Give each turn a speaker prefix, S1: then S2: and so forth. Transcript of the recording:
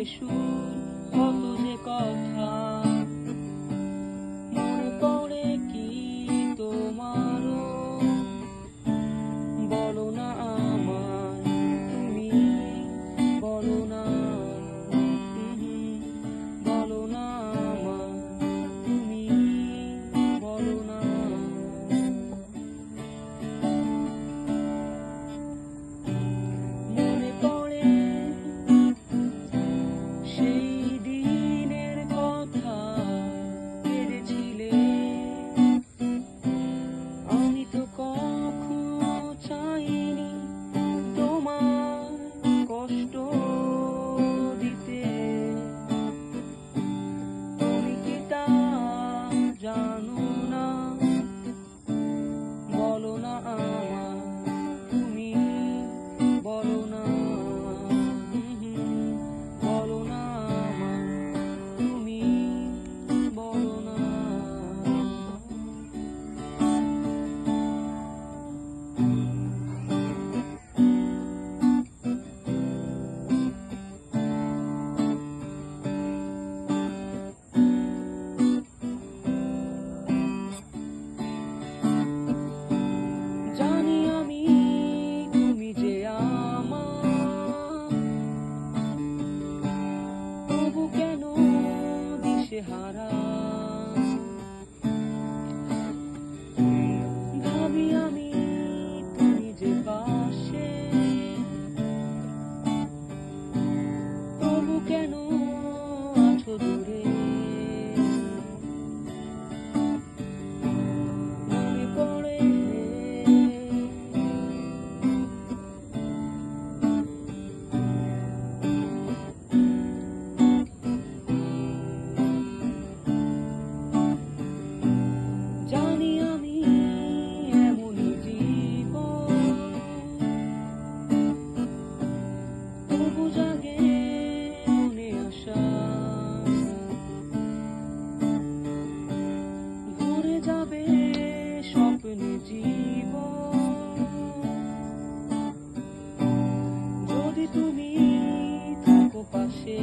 S1: যে সুর, কত যে কথা, মনে পড়ে কি তোমারও? বলো না আমায় তুমি, বলো না, বলো না আমায় তুমি, বলো না। মনে পড়ে সেই দিনের কথা, কেঁদেছিলে। আমি তো কখনো চাইনি তোমার কষ্ট দিতে, তুমি কি তা জানো না? বলো না আমায় তুমি, বলো না, বলো না আমায় তুমি, বলো না। জানি আমি তুমি যে আমার, তবু কেন দিশেহারা? ভাবি আমি তুমি যে পাশে, তবু কেন আছো দূরে? মনে পড়ে জানি আমি এমনই জীবন, তবু জাগে মনে আশা, ভরে যাবে স্বপ্নে জীবন, যদি তুমি থাকো পাশে।